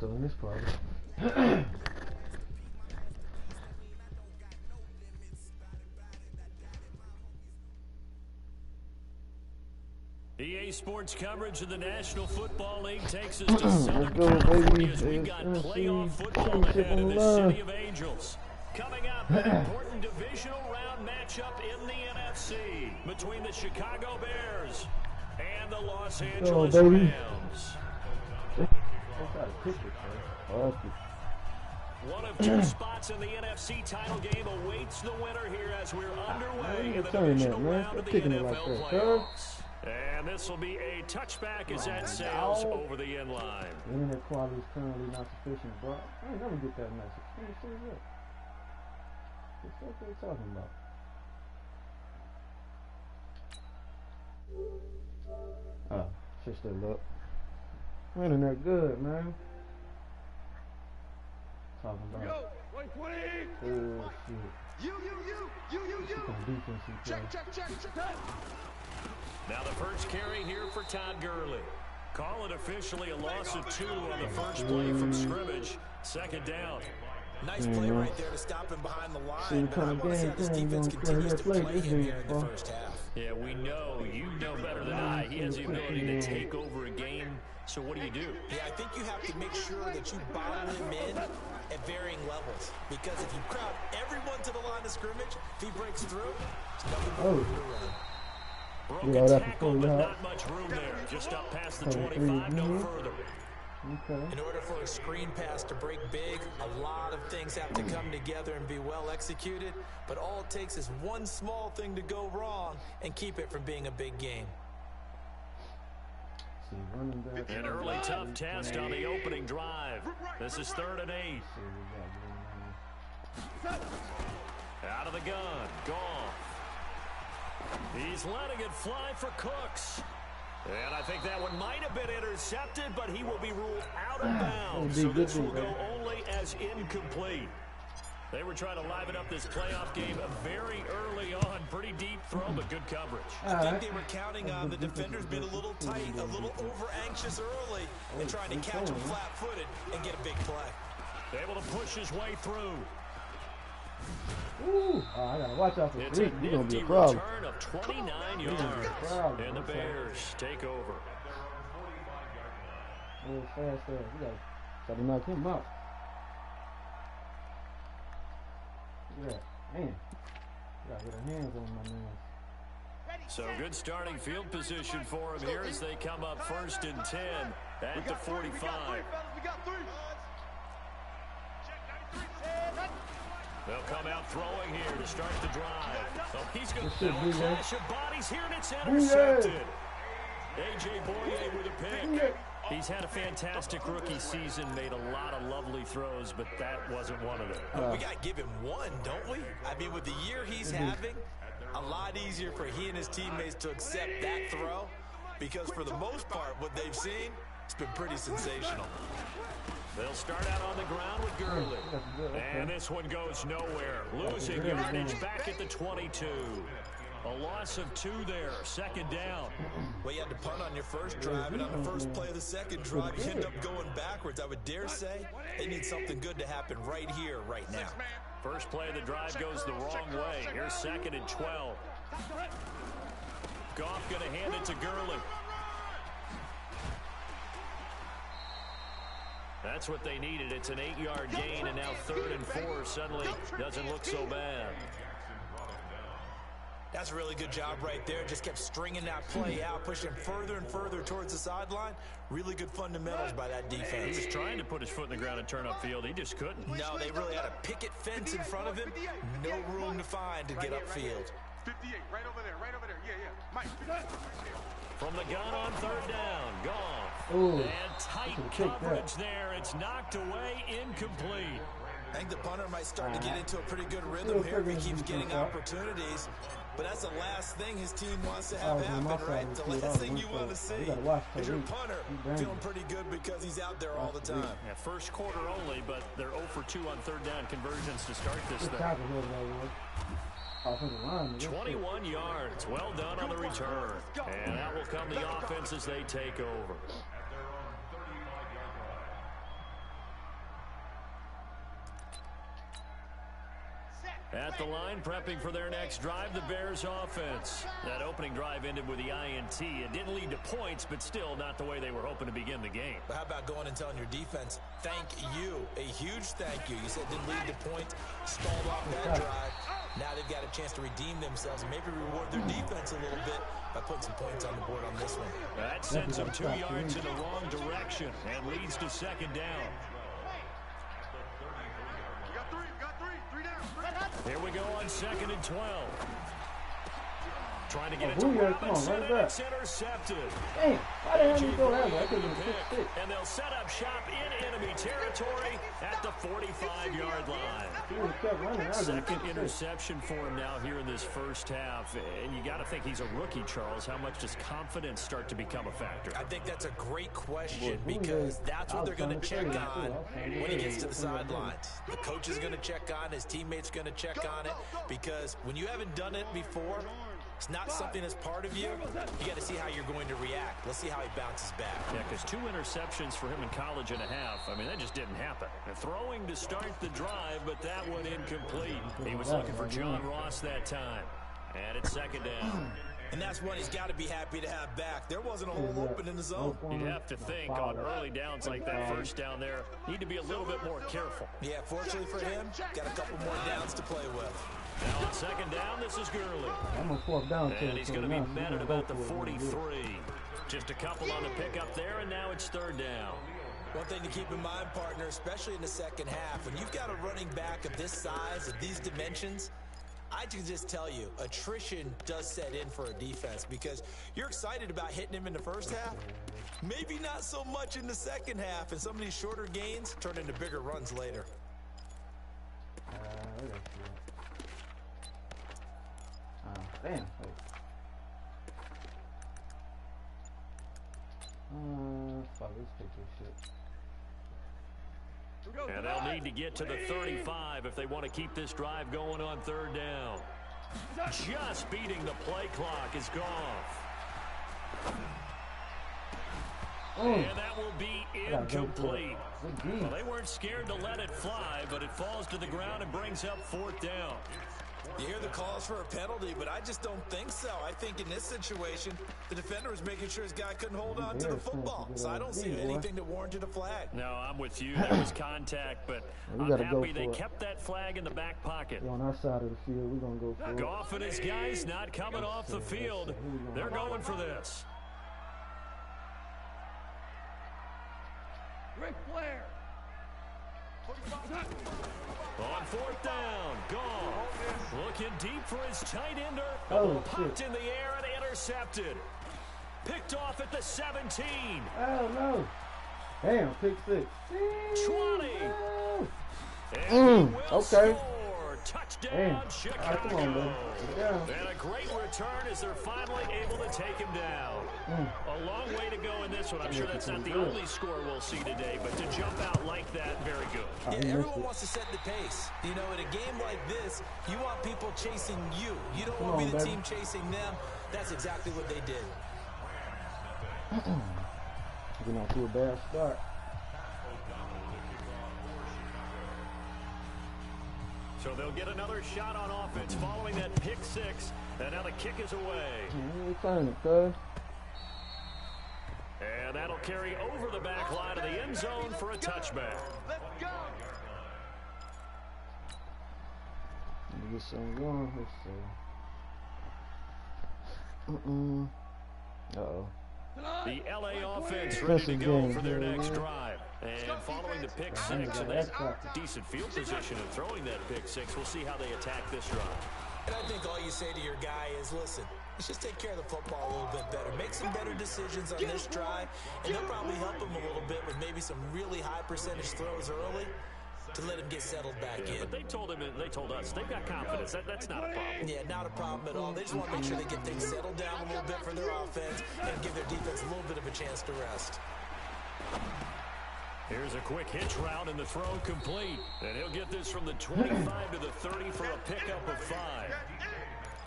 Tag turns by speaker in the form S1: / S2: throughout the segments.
S1: still in this part.
S2: EA Sports coverage of the National Football League takes us to Southern California as we've got playoff football ahead in the City of Angels. Coming up, an important divisional round matchup in the NFC between the Chicago Bears and the Los Angeles Rams. One of two spots in the NFC title game awaits the winner here as we're underway in the divisional round of the NFL playoffs. And this will be a touchback as that sails over the end line.
S1: The internet quality is currently not sufficient, bro. I ain't never get that message. What the fuck is that? What the fuck are they talking about? Oh, shit still up. Internet good, man. Talking about.
S3: Yo, wait,
S1: oh, shit.
S3: You. Check.
S2: Now the first carry here for Todd Gurley. Call it officially a loss of 2 on the first play from scrimmage. Second down.
S4: Nice play right there to stop him behind the line. But I want to say this defense continues to play him here in the first half.
S2: Yeah, we know. You know better than I. He has the ability to take over a game. So what do you do?
S4: Yeah, I think you have to make sure that you bottle him in at varying levels. Because if you crowd everyone to the line of scrimmage, if he breaks through, there's nothing but room to run.
S2: Broken tackle, but not much room there. Just up past the 25, no further.
S1: Okay.
S4: In order for a screen pass to break big, a lot of things have to come together and be well executed. But all it takes is one small thing to go wrong and keep it from being a big game.
S2: An early tough test on the opening drive. This is 3rd and 8. Out of the gun. Goff. He's letting it fly for Cooks. And I think that one might have been intercepted, but he will be ruled out of bounds. So this will go only as incomplete. They were trying to liven up this playoff game very early on. Pretty deep throw, but good coverage.
S4: I think they were counting on the defenders being a little tight, a little over-anxious early, and trying to catch him flat-footed and get a big play.
S2: Able to push his way through.
S1: Ooh, I gotta watch out for
S2: It's
S1: Greek.
S2: a
S1: He's gonna be a
S2: nifty
S1: problem.
S2: return of 29 yards. And the Bears take over.
S1: Oh, fast. You gotta knock him out. Yeah, man. You gotta get our hands on my man.
S2: So good starting field position for him here as they come up 1st and 10 at the 45. They'll come out throwing here to start the drive. Oh, he's going to clash of bodies here, and it's intercepted. A.J. Boye with a pick. He's had a fantastic rookie season, made a lot of lovely throws, but that wasn't one of them.
S4: We got to give him one, don't we? I mean, with the year he's having, a lot easier for he and his teammates to accept that throw because for the most part, what they've seen, it's been pretty sensational.
S2: They'll start out on the ground with Gurley. And this one goes nowhere. Losing yardage back at the 22. A loss of 2 there. 2nd down.
S4: Well, you had to punt on your first drive, and on the first play of the second drive, you end up going backwards. I would dare say they need something good to happen right here, right now.
S2: First play of the drive goes the wrong way. Here's 2nd and 12. Goff going to hand it to Gurley. That's what they needed. It's an 8-yard gain, and now 3rd and 4 suddenly doesn't look so bad.
S4: That's a really good job right there. Just kept stringing that play out, pushing further and further towards the sideline. Really good fundamentals by that defense.
S2: He was trying to put his foot in the ground and turn upfield. He just couldn't.
S4: No, they really had a picket fence in front of him. No room to find to get upfield.
S3: 58, right over there. Yeah. Mike.
S2: From the gun on 3rd down, Goff.
S1: Ooh,
S2: and tight coverage there. It's knocked away, incomplete.
S4: I think the punter might start to get into a pretty good rhythm here if he keeps getting opportunities. But that's the last thing his team wants to have happen, right? The last thing you want to see is your punter feeling pretty good because he's out there all the time.
S2: Yeah, first quarter only, but they're 0 for 2 on 3rd down conversions to start this thing. 21 yards. Well done on the return. And that will come the offense as they take over. At the line, prepping for their next drive, the Bears offense. That opening drive ended with the INT. It didn't lead to points, but still not the way they were hoping to begin the game.
S4: But how about going and telling your defense, thank you, a huge thank you. You said didn't lead to points, stalled off that drive. Now they've got a chance to redeem themselves and maybe reward their defense a little bit by putting some points on the board on this one.
S2: That sends them 2 yards in the wrong direction and leads to second down. Here we go on 2nd and 12. Trying to get it to Robinson, and it's intercepted.
S1: Damn, why the hell did you go that way? I could've been pick.
S2: And they'll set up shop in enemy territory at the 45-yard line. Second interception for him now here in this first half. And you got to think he's a rookie, Charles. How much does confidence start to become a factor?
S4: I think that's a great question because that's what they're going to check on when he gets to the sidelines. The coach is going to check on, his teammates going to check on it, because when you haven't done it before, it's not something that's part of you. You got to see how you're going to react. Let's see how he bounces back.
S2: Yeah, because 2 interceptions for him in college and a half. I mean, that just didn't happen. And throwing to start the drive, but that one incomplete. He was looking for John Ross that time. And it's second down.
S4: And that's one he's got to be happy to have back. There wasn't a hole open in the zone.
S2: You'd have to think on early downs like that first down there, need to be a little bit more careful.
S4: Yeah, fortunately for him, got a couple more downs to play with.
S2: Now on second down, this is Gurley.
S1: I'm on 4th down.
S2: And he's going to be met at about the 43. Just a couple on the pickup there, and now it's 3rd down.
S4: One thing to keep in mind, partner, especially in the second half, when you've got a running back of this size, of these dimensions, I can just tell you, attrition does set in for a defense because you're excited about hitting him in the first half. Maybe not so much in the second half, and some of these shorter gains turn into bigger runs later.
S1: Damn. Fuck, let's take this shit.
S2: And they'll need to get to the 35 if they want to keep this drive going on 3rd down. Just beating the play clock is Goff. And that will be incomplete. Well, they weren't scared to let it fly, but it falls to the ground and brings up 4th down.
S4: You hear the calls for a penalty, but I just don't think so. I think in this situation, the defender was making sure his guy couldn't hold on to the football. So I don't see anything that warranted a flag.
S2: No, I'm with you. There was contact, but I'm happy they kept that flag in the back pocket.
S1: On our side of the field, we're going to go for it.
S2: Goff and his guys not coming off the field. They're going for this.
S3: Ric Flair.
S2: On 4th down, Goff looking deep for his tight ender. Popped in the air and intercepted. Picked off at the 17.
S1: Oh, no. Damn, pick 6.
S2: 20.
S1: And okay.
S2: Score. Touchdown, Chicago.
S1: Right, come on, man.
S2: And a great return as they're finally able to take him down. A long way to go in this one. I'm sure that's not the only score we'll see today, but to jump out like that, very good.
S4: Yeah, everyone wants to set the pace. You know, in a game like this, you want people chasing you. You don't want to be the team chasing them. That's exactly what they did.
S1: Getting off to a bad start.
S2: So they'll get another shot on offense following that pick 6. And now the kick is away. And that'll carry over the back line of the end zone for a touchback.
S3: Let's go.
S1: Let me get something going. Let's see. Uh-oh.
S2: The LA offense ready to go for their next drive. And following the pick 6 and that decent field position and throwing that pick 6, we'll see how they attack this drive.
S4: And I think all you say to your guy is, listen, let's just take care of the football a little bit better. Make some better decisions on this drive, and they'll probably help him a little bit with maybe some really high percentage throws early to let him get settled back in.
S2: But they told us they've got confidence. That's not a problem.
S4: Yeah, not a problem at all. They just want to make sure they get things settled down a little bit for their offense and give their defense a little bit of a chance to rest.
S2: Here's a quick hitch route and the throw complete. And he'll get this from the 25 to the 30 for a pickup of 5.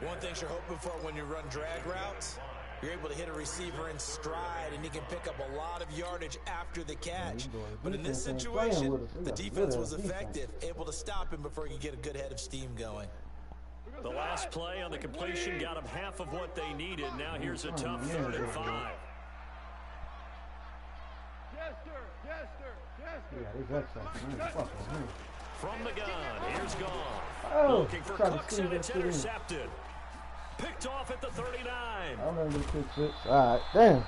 S4: One thing you're hoping for when you run drag routes, You're able to hit a receiver in stride, and he can pick up a lot of yardage after the catch. But in this situation, the defense was effective, able to stop him before he could get a good head of steam going.
S2: The last play on the completion got them half of what they needed. Now here's a tough 3rd and 5. From the gun, here's Goff. Looking for Cooks, and it's intercepted. Picked off at the 39.
S1: I remember the pick six. All right, damn. He's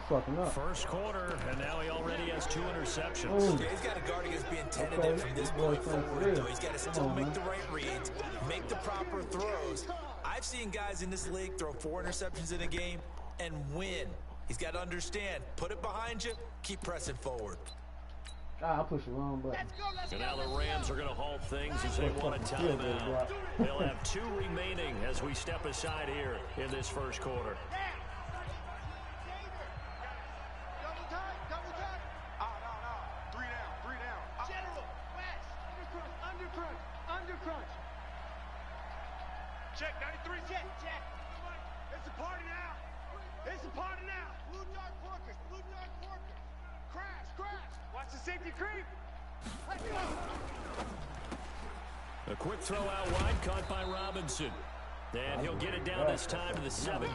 S1: fucking up.
S2: First quarter, and now he already has 2 interceptions.
S4: Yeah, he's got to guard against being tentative from this point forward, though. He's got to still make the right reads, make the proper throws. I've seen guys in this league throw 4 interceptions in a game and win. He's got to understand, put it behind you, keep pressing forward.
S1: I pushed the wrong button.
S2: And now the Rams are going to halt things as they want a timeout. They'll have 2 remaining as we step aside here in this first quarter.
S3: Double time. No. 3 down. General, West, under crunch. Check, 93, check. It's a party now. Blue dark porkers. Crash. Watch the safety creep. Let's go.
S2: A quick throw out wide, caught by Robinson. And he'll get it down this time to the 17.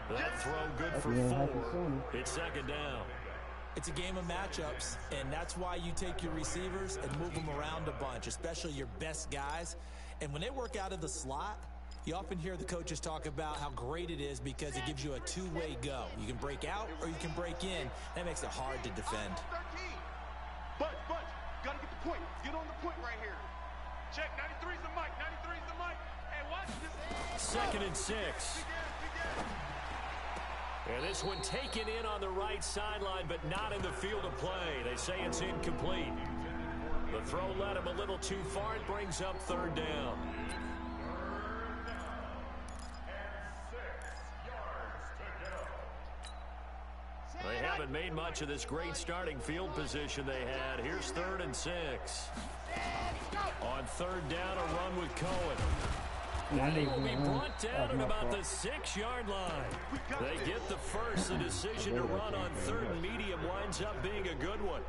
S2: That throw good for 4. It's 2nd down.
S4: It's a game of matchups, and that's why you take your receivers and move them around a bunch, especially your best guys. And when they work out of the slot, you often hear the coaches talk about how great it is because it gives you a 2-way go. You can break out or you can break in. That makes it hard to defend.
S3: But, gotta get the point. Get on the point right here. Check, 93's the mic. Hey, watch this.
S2: 2nd and 6. And this one taken in on the right sideline, but not in the field of play. They say it's incomplete. The throw led him a little too far. It brings up 3rd down. They haven't made much of this great starting field position they had. Here's 3rd and 6. On 3rd down, a run with Cohen. And he will be brought down at about the 6-yard line. They get the first. The decision to run on 3rd and medium winds up being a good one.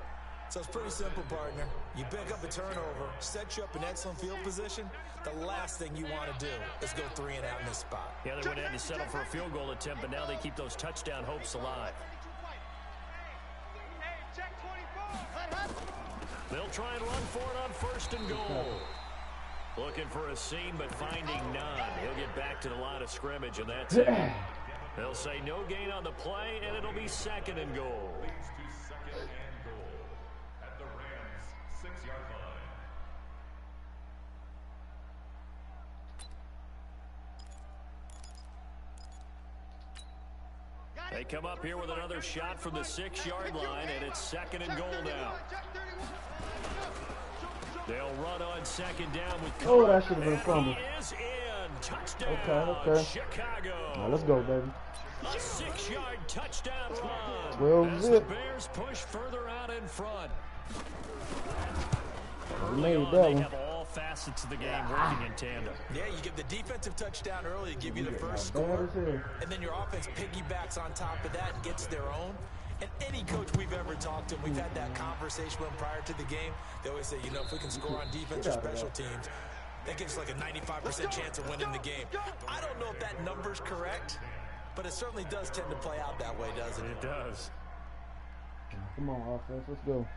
S4: So it's pretty simple, partner. You pick up a turnover, set you up in excellent field position. The last thing you want to do is go 3 and out in this spot.
S2: Yeah, they would have had to settle for a field goal attempt, but now they keep those touchdown hopes alive. They'll try and run for it on 1st and goal. Looking for a seam, but finding none. He'll get back to the line of scrimmage, and that's it. They'll say no gain on the play, and it'll be 2nd and goal.
S5: At the Rams' 6-yard line.
S2: They come up here with another shot from the 6-yard line, and it's 2nd and goal now. They'll run on 2nd down with
S1: Cohen. Oh, that should have been a fumble.
S2: He is in. Touchdown,
S1: okay.
S2: Chicago.
S1: Now, let's go, baby.
S2: A 6-yard touchdown run.
S1: Well,
S2: as the Bears push further out in front. Early on, they have all facets of the game working in tandem.
S4: Yeah, you give the defensive touchdown early to give you the first score, and then your offense piggybacks on top of that and gets their own. And any coach we've ever talked to, we've had that conversation with them prior to the game. They always say, you know, if we can score on defense or special teams, that gives us like a 95% chance of winning the game. I don't know if that number's correct, but it certainly does tend to play out that way, doesn't it?
S2: It does.
S1: Come on, offense. Let's go.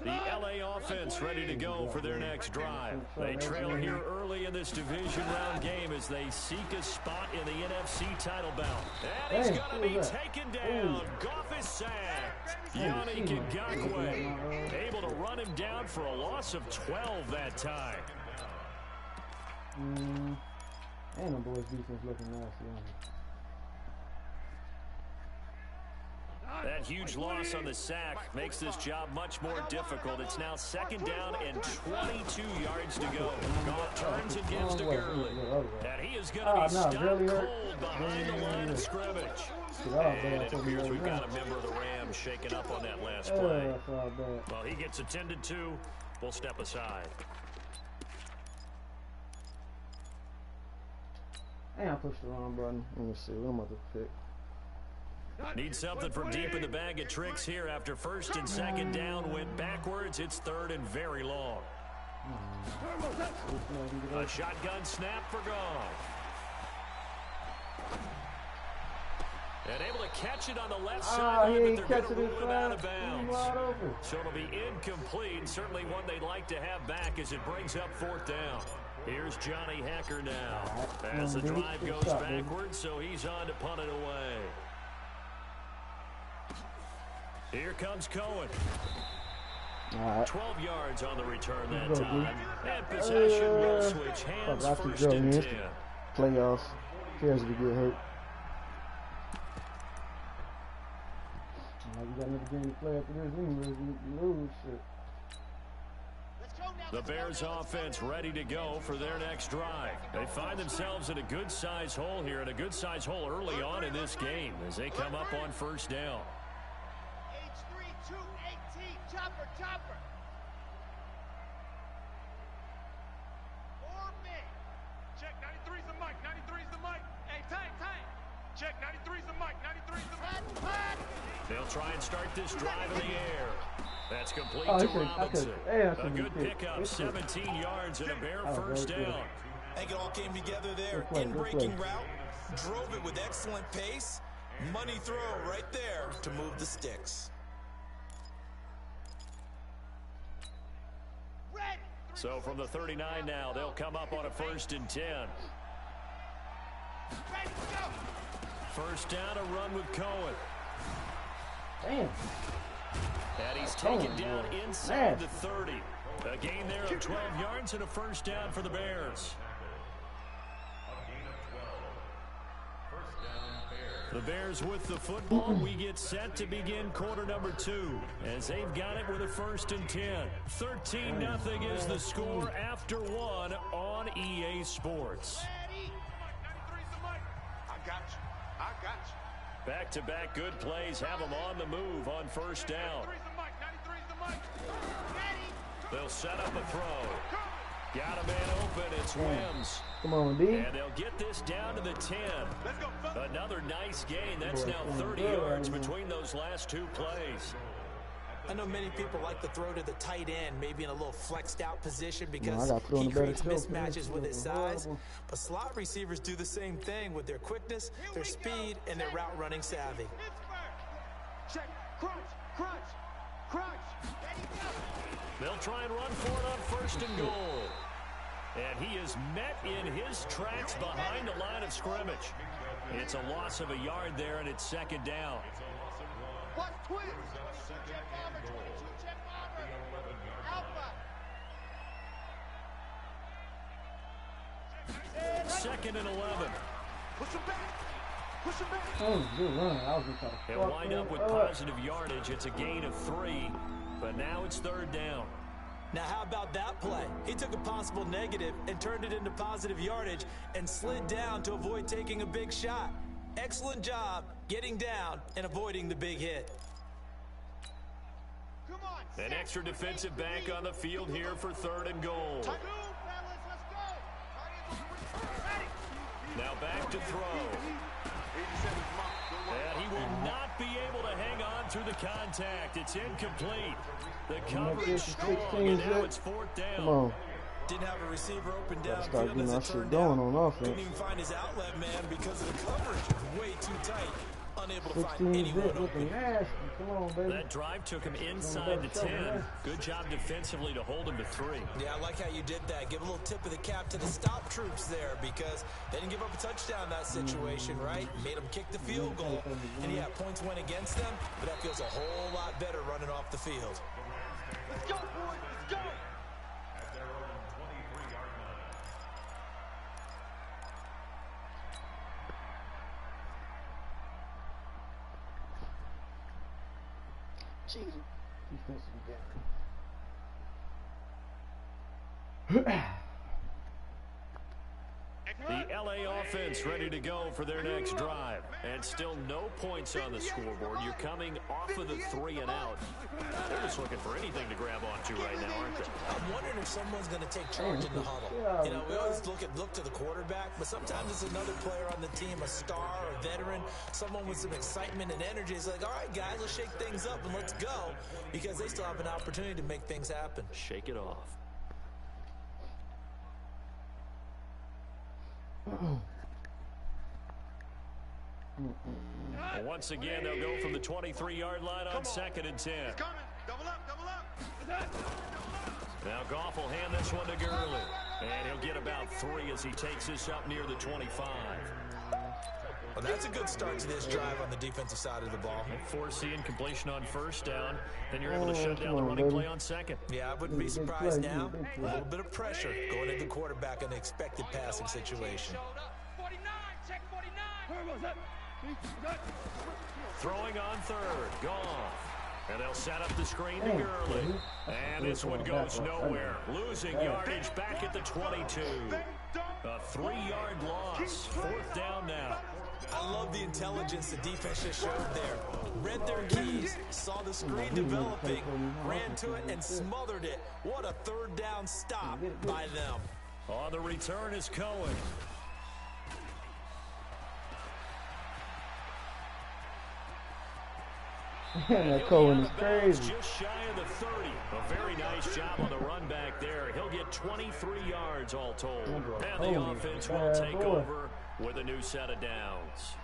S2: The LA offense ready to go for their next drive. They trail here early in this division round game as they seek a spot in the NFC title bout. And he's going to be taken down. Goff is sacked. Yannick Ngakoue able to run him down for a loss of 12 that time.
S1: And the boys' defense looking nasty on me.
S2: That huge loss on the sack makes this job much more difficult. It's now 2nd down and 22 yards to go. Goff turns and gives to Gurley. And he is going to be stopped cold behind the line of scrimmage. And it appears we've got a member of the Rams shaking up on that last play. Well, he gets attended to. We'll step aside.
S1: Damn, I pushed the wrong button. Let me see. What am I about to pick?
S2: Need something from deep in the bag of tricks here after first and second down went backwards. It's third and very long. A shotgun snap for Goff. And able to catch it on the left side, but they're going to rule it out of bounds. So it'll be incomplete. Certainly one they'd like to have back as it brings up fourth down. Here's Johnny Hacker now as the drive goes backwards, so he's on to punt it away. Here comes Cohen. 12 yards on the return that time. And possession will switch hands first and 10.
S1: Playoffs. Cares if you get hurt. You got another game to play after this anyways. You lose shit.
S2: The Bears offense ready to go for their next drive. They find themselves in a good-sized hole here, and a good-sized hole early on in this game as they come up on first down.
S3: H3, 218, chopper. Or me. Check, 93's the mic, 93's the mic. Hey, tight. Check, 93's the mic, 93's the mic.
S2: They'll try and start this drive in the air. That's complete to Robinson. A good pickup, 17 yards and a Bear first down.
S4: I think it all came together there. In-breaking route, drove it with excellent pace. Money throw right there to move the sticks.
S2: So from the 39 now, they'll come up on a first and 10. First down, a run with Cohen.
S1: Damn.
S2: And he's taken down inside the 30. A gain there of 12 yards and a first down for the Bears. The Bears with the football. We get set to begin quarter number 2 as they've got it with a first and 10. 13-0 is the score after 1 on EA Sports.
S3: I got you.
S2: Back-to-back good plays have them on the move on first down.
S3: 93's the mic.
S2: They'll set up a throw. Got a man open. It's Wims.
S1: Come on, D.
S2: And they'll get this down to the 10. Another nice gain. That's now 30 yards between those last two plays.
S4: I know many people like to throw to the tight end, maybe in a little flexed out position because he creates mismatches with his size. But slot receivers do the same thing with their quickness, their speed, and their route running savvy.
S3: Check, crunch.
S2: They'll try and run for it on first and goal. And he is met in his tracks behind the line of scrimmage. It's a loss of a yard there, and it's second down.
S3: Watch twins. Check bomber, 22, check bomber. Alpha.
S2: Second and 11.
S3: Push him back.
S1: Oh, good run. I was just trying to
S2: He'll wind up with positive yardage. It's a gain of 3, but now it's third down.
S4: Now how about that play? He took a possible negative and turned it into positive yardage and slid down to avoid taking a big shot. Excellent job getting down and avoiding the big hit.
S3: Come on.
S2: An extra defensive back on the field here for third and goal. Now back to throw. And he will not be able to hang on through the contact. It's incomplete. The coverage strong, and now it's fourth down.
S1: Come on.
S4: Didn't have a receiver open
S1: Start
S4: downfield
S1: getting
S4: as
S1: that
S4: it
S1: shit
S4: turned
S1: going
S4: out.
S1: on offense.
S4: Couldn't even find his outlet man because of the coverage. Way too tight. Unable to find
S1: 16
S4: anyone
S1: zip looking
S4: open.
S1: nasty. Come on, baby.
S2: That drive took him inside the 10. Good job defensively to hold him to 3.
S4: Yeah, I like how you did that. Give a little tip of the cap to the stop troops there because they didn't give up a touchdown in that situation, right? Made them kick the field goal. And yeah, points went against them, but that feels a whole lot better running off the field.
S3: Let's go, boys. Let's go.
S5: At their own 23-yard line.
S1: Jesus. Defensive again.
S2: The LA offense ready to go for their next drive. And still no points on the scoreboard. You're coming off of the 3 and out. They're just looking for anything to grab onto right now, aren't they?
S4: I'm wondering if someone's going to take charge in the huddle. You know, we always look to the quarterback, but sometimes it's another player on the team, a star, a veteran, someone with some excitement and energy. It's like, all right, guys, let's shake things up and let's go, because they still have an opportunity to make things happen.
S2: Shake it off. Once again, they'll go from the 23-yard line on 2nd and 10.
S3: He's coming. Double up, double up.
S2: Now Goff will hand this one to Gurley. And he'll get about 3 as he takes this up near the 25.
S4: Well, that's a good start to this drive on the defensive side of the ball.
S2: Forcing completion on 1st down. Then you're able to shut down the running play on 2nd.
S4: Yeah, I wouldn't be surprised now. A little bit of pressure going into the quarterback in the expected passing situation.
S3: 49, check 49.
S2: Throwing on 3rd. Goff. And they'll set up the screen to Gurley. And this one goes nowhere. Losing yardage back at the 22. A 3-yard loss. 4th down now.
S4: I love the intelligence the defense just showed there. Read their keys, saw the screen developing, ran to it, and smothered it. What a 3rd down stop by them.
S2: On the return is Cohen.
S1: That Cohen is crazy.
S2: Just shy of the 30. A very nice job on the run back there. He'll get 23 yards all told. And the offense will take over with a new set of downs.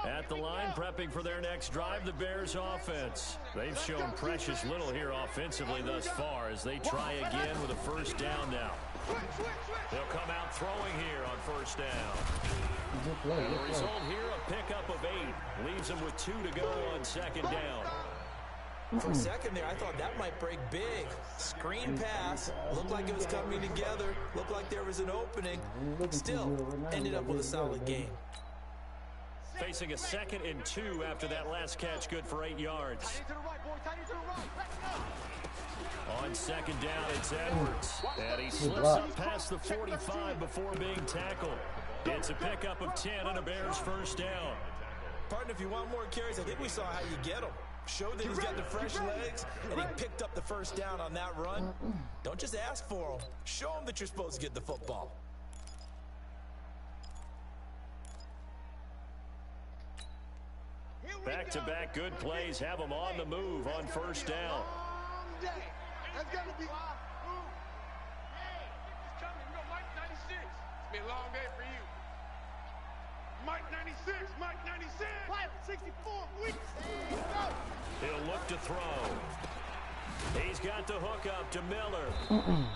S2: At the line, prepping for their next drive, the Bears offense. They've shown precious little here offensively thus far as they try again with a 1st down now. They'll come out throwing here on 1st down. And the result here, a pickup of 8. Leaves them with 2 to go on 2nd down.
S4: For a second there, I thought that might break big. Screen pass. Looked like it was coming together. Looked like there was an opening. Still, ended up with a solid game.
S2: Facing a 2nd and 2 after that last catch, good for 8 yards. On 2nd down, it's Edwards. And he slips up past the 45 before being tackled. It's a pickup of 10 and a Bears 1st down.
S4: Partner, if you want more carries, I think we saw how you get them. Showed that he's got the fresh legs, and he picked up the 1st down on that run. Don't just ask for them. Show them that you're supposed to get the football.
S2: Back-to-back good plays have them on the move on 1st down.
S3: That's got to be. It's coming. You know, Mike 96. It's been a long day for you. Mike 96. Mike 96. Mike 64 weeks.
S2: He'll look to throw. He's got the hook up to Miller.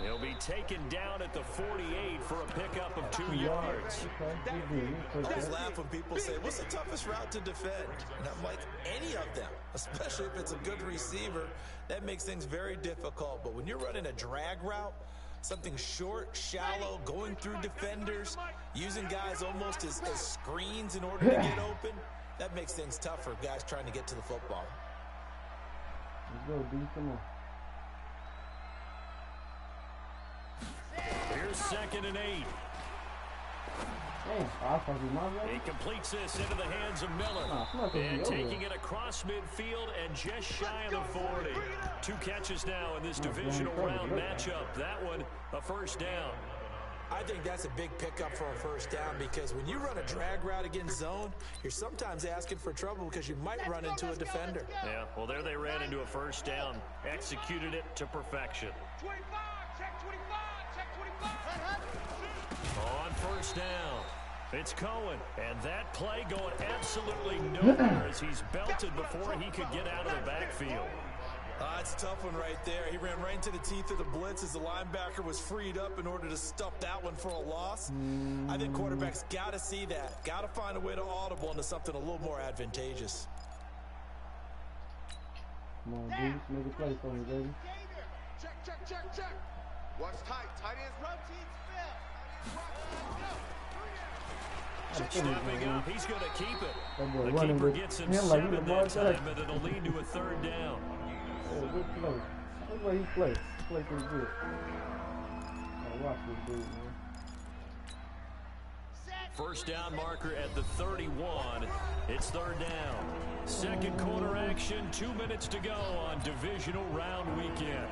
S2: He'll be taken down at the 48 for a pickup of 2 yards.
S4: I always laugh when people say, what's the toughest route to defend? And I'm like, any of them, especially if it's a good receiver. That makes things very difficult. But when you're running a drag route, something short, shallow, going through defenders, using guys almost as screens in order to get open, that makes things tough for guys trying to get to the football.
S1: Let's go, D. Come on.
S2: Here's 2nd and 8.
S1: He
S2: completes this into the hands of Miller. And taking it across midfield and just shy of the 40. 2 catches now in this divisional round matchup. That one, a 1st down.
S4: I think that's a big pickup for a 1st down, because when you run a drag route against zone, you're sometimes asking for trouble because you might run into a defender.
S2: Yeah, well, there they ran into a 1st down. Executed it to perfection.
S3: 25, check 25, check 25.
S2: On 1st down, it's Cohen. And that play going absolutely nowhere as he's belted before he could get out of the backfield.
S4: It's a tough one right there. He ran right into the teeth of the blitz as the linebacker was freed up in order to stuff that one for a loss. I think quarterbacks got to see that. Got to find a way to audible into something a little more advantageous.
S1: Come on, Deuce. Make a play for me, baby.
S3: Check, check, check, check. Watch tight. Tight ends run teams fail.
S2: Stepping up, he's going to keep it.
S1: The
S2: keeper gets him 7 that time, but it'll lead to a third down.
S1: Oh, good play. That's why he plays. He plays pretty good. Watch this dude, man.
S2: First down marker at the 31. It's third down. Second quarter action, 2 minutes to go on divisional round weekend.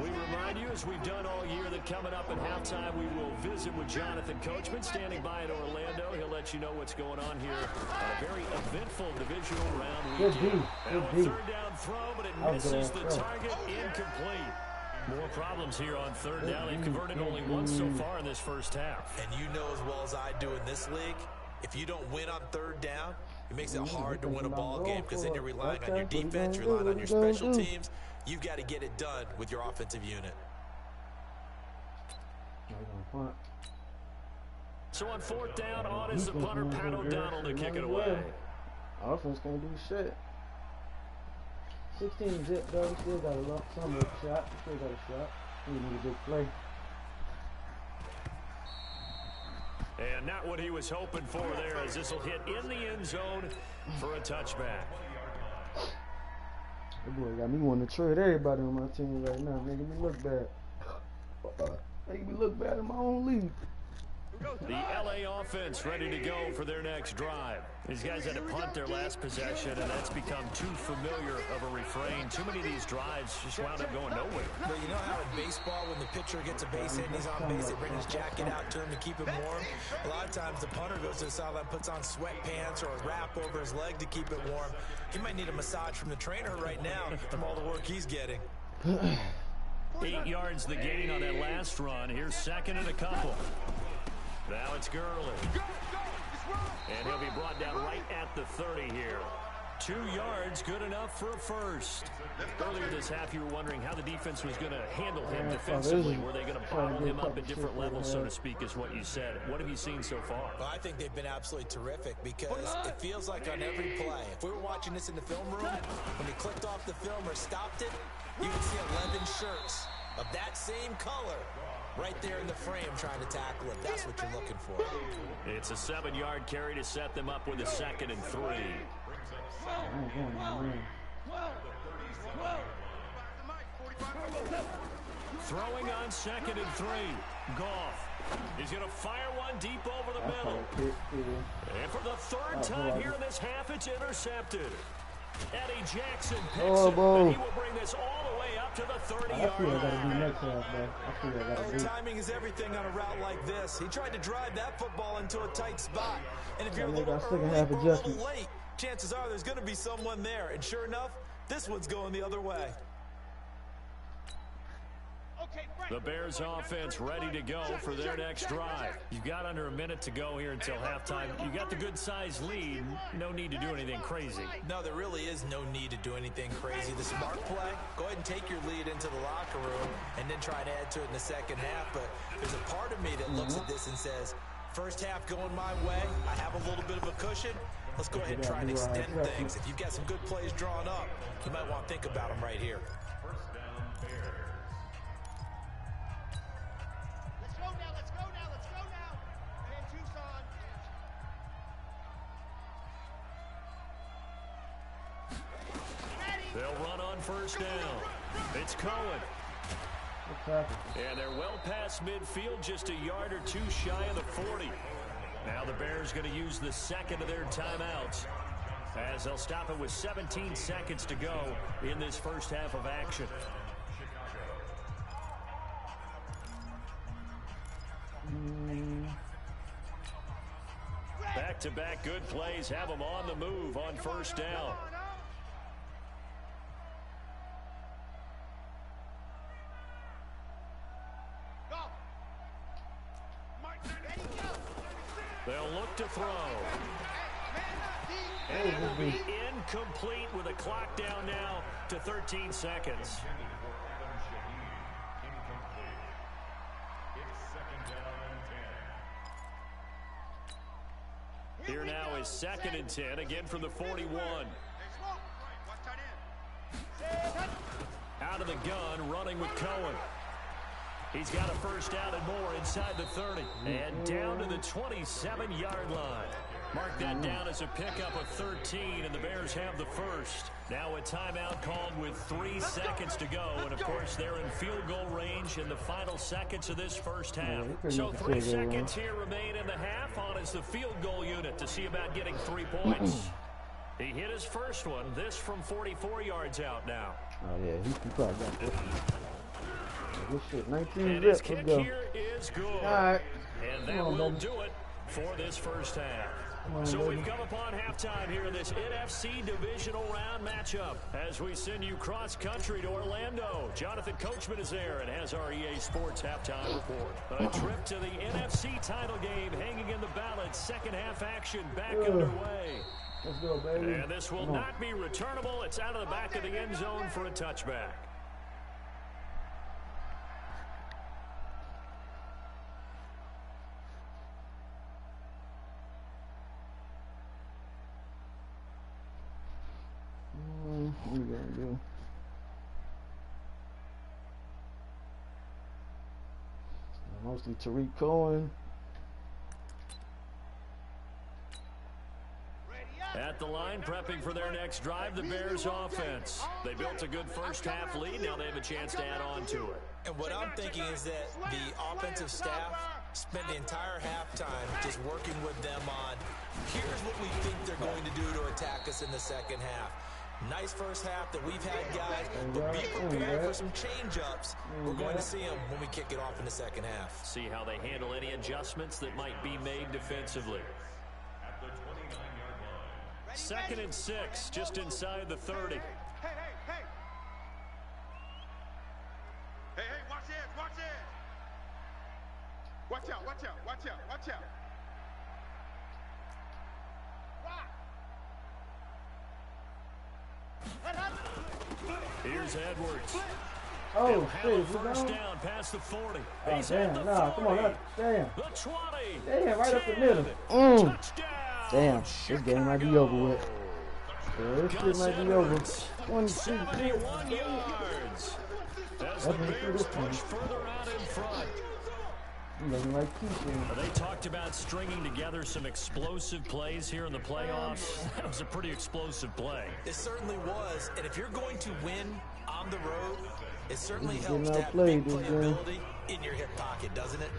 S2: We remind you, as we've done all year, that coming up at halftime, we will visit with Jonathan Coachman, standing by in Orlando. He'll let you know what's going on here on a very eventful divisional round weekend. Now a third down throw, but it misses the target, incomplete. More problems here on third down. They've converted only once so far in this first half.
S4: And you know as well as I do in this league, if you don't win on third down, it makes it hard to win a ball game because then you're relying on your defense, you're relying on your special teams. You've got to get it done with your offensive unit.
S2: So on fourth down, on is the punter, Pat O'Donnell, to kick it away.
S1: Offense can't do shit. 16 zip though, he still got a lot, some of a shot. He still got a shot. He need a big play.
S2: And not what he was hoping for there, as this will hit in the end zone for a touchback.
S1: That boy got me wanting to trade everybody on my team right now, making me look bad. Making me look bad in my own league.
S2: The LA offense ready to go for their next drive. These guys had to punt their last possession, and that's become too familiar of a refrain. Too many of these drives just wound up going nowhere.
S4: But you know how in baseball, when the pitcher gets a base hit and he's on base, they bring his jacket out to him to keep him warm? A lot of times the punter goes to the sideline, puts on sweatpants or a wrap over his leg to keep it warm. He might need a massage from the trainer right now from all the work he's getting.
S2: 8 yards the gain on that last run. Here's second and a couple. Now it's Gurley. And he'll be brought down right at the 30 here. 2 yards, good enough for a first. Earlier this half, you were wondering how the defense was going to handle him defensively. Were they going to bottle him up at different levels, so to speak, is what you said. What have you seen so far?
S4: Well, I think they've been absolutely terrific because it feels like on every play, if we were watching this in the film room, when he clicked off the film or stopped it, you would see 11 shirts of that same color right there in the frame trying to tackle it. That's what you're looking for.
S2: It's a 7-yard carry to set them up with a 2nd and 3. Throwing on 2nd and 3. Goff. He's going to fire one deep over the middle. And for the third time here in this half, it's intercepted. Eddie Jackson picks it, and he will bring this all the way up to the 30-yard line.
S4: Timing is everything on a route like this. He tried to drive that football into a tight spot. And if you're a little early or a little late, chances are there's going to be someone there. And sure enough, this one's going the other way.
S2: The Bears offense ready to go for their next drive. You've got under a minute to go here until halftime. You got the good-sized lead. No need to do anything crazy.
S4: No, there really is no need to do anything crazy. The smart play, go ahead and take your lead into the locker room and then try to add to it in the second half. But there's a part of me that looks at this and says, first half going my way, I have a little bit of a cushion. Let's go ahead and try and extend things. If you've got some good plays drawn up, you might want to think about them right here.
S2: They'll run on first down. It's Cohen. And they're well past midfield, just a yard or two shy of the 40. Now the Bears going to use the second of their timeouts, as they'll stop it with 17 seconds to go in this first half of action. Back-to-back good plays have them on the move on first down. They'll look to throw. And it will be incomplete with a clock down now to 13 seconds. Here now is 2nd and 10, again from the 41. Out of the gun, running with Cohen. He's got a first down and more inside the 30. And down to the 27-yard line. Mark that down as a pickup of 13, and the Bears have the first. Now a timeout called with 3 seconds to go. And, of course, they're in field goal range in the final seconds of this first half. So 3 seconds here remain in the half. On is the field goal unit to see about getting 3 points. He hit his first one. This from 44 yards out now.
S1: Oh, yeah, he probably got this one. Good shit. 19
S2: and his kick here is good.
S1: All right.
S2: And that will do it for this first half. So we've come upon halftime here in this NFC Divisional Round matchup as we send you cross-country to Orlando. Jonathan Coachman is there and has our EA Sports halftime report. A trip to the NFC title game hanging in the balance. Second half action back underway.
S1: Let's go, baby.
S2: And this will not be returnable. It's out of the back of the end zone for a touchback.
S1: What are we gonna do? Mostly Tariq Cohen.
S2: At the line, prepping for their next drive, the Bears offense. They built a good first half lead. Now they have a chance to add on to it.
S4: And what I'm thinking is that the offensive staff spent the entire halftime just working with them on, here's what we think they're going to do to attack us in the second half. Nice first half that we've had, guys, but be prepared for some change-ups. We're going to see them when we kick it off in the second half.
S2: See how they handle any adjustments that might be made defensively.
S5: At the 29-yard line.
S2: 2nd and 6, just inside the 30.
S3: Hey, watch this, watch this. Watch out, watch out, watch out, watch out.
S2: Here's Edwards.
S1: Oh, shit.
S2: First down past the 40.
S1: Oh,
S2: He's
S1: damn.
S2: at the
S1: Nah,
S2: 40.
S1: come on. Damn.
S2: The 20.
S1: Damn, right up the middle.
S2: Touchdown.
S1: Damn, this game might be over with. Yeah, this shit might be over. 22.
S2: 71 yards. As the Bears push further out in front.
S1: Like Keisha.
S2: They talked about stringing together some explosive plays here in the playoffs. That was a pretty explosive play.
S4: It certainly was, and if you're going to win on the road, it certainly helps to have big playability in your hip pocket, doesn't it?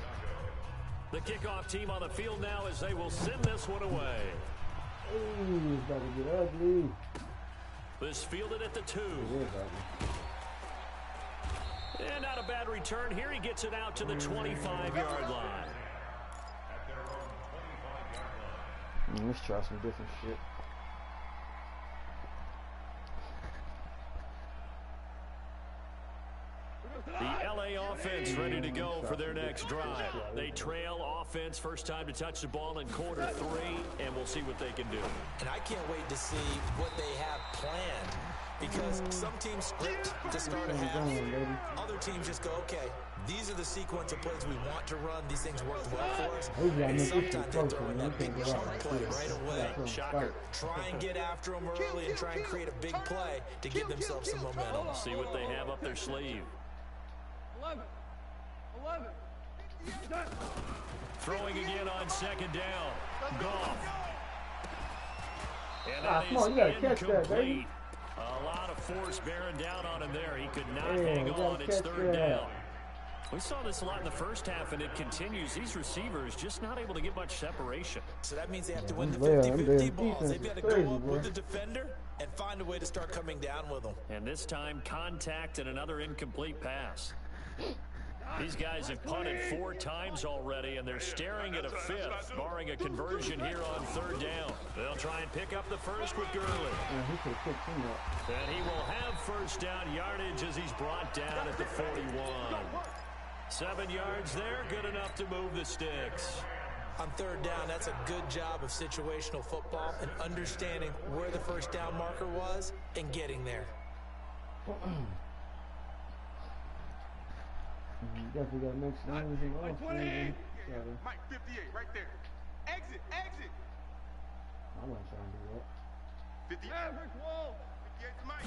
S2: The kickoff team on the field now as they will send this one away.
S1: Ooh, it's about to get ugly.
S2: This fielded at the 2. And not a bad return here. He gets it out to the 25-yard line.
S5: At their own 25-yard line.
S1: Let's try some different shit.
S2: The LA offense ready to go for their next drive. They trail offense, first time to touch the ball in quarter 3, and we'll see what they can do.
S4: And I can't wait to see what they have planned, because some teams script to start a half. Other teams just go, okay, these are the sequence of plays we want to run. These things work well for us. And sometimes they throw in that big chunk play right away.
S2: Shocker.
S4: Try and get after them early and try and create a big play to give themselves some momentum.
S2: See what they have up their sleeve.
S3: 11.
S2: Throwing again on second down. Goff. And
S1: come on, you gotta catch that, baby.
S2: A lot of force bearing down on him there. He could not hang on. It's 3rd down. We saw this a lot in the first half, and it continues. These receivers just not able to get much separation.
S4: So that means they have to win the 50-50 balls. They've got to go up with the defender and find a way to start coming down with them.
S2: And this time, contact and another incomplete pass. These guys have punted 4 times already, and they're staring at a 5th, barring a conversion here on 3rd down. They'll try and pick up the first with Gurley. And he will have first down yardage as he's brought down at the 41. 7 yards there, good enough to move the sticks.
S4: On 3rd down, that's a good job of situational football and understanding where the first down marker was and getting there.
S1: Definitely got to make some noise in the offseason.
S3: Mike 58, right there. Exit.
S1: I'm not trying to do that.
S3: 58. 58 to Mike.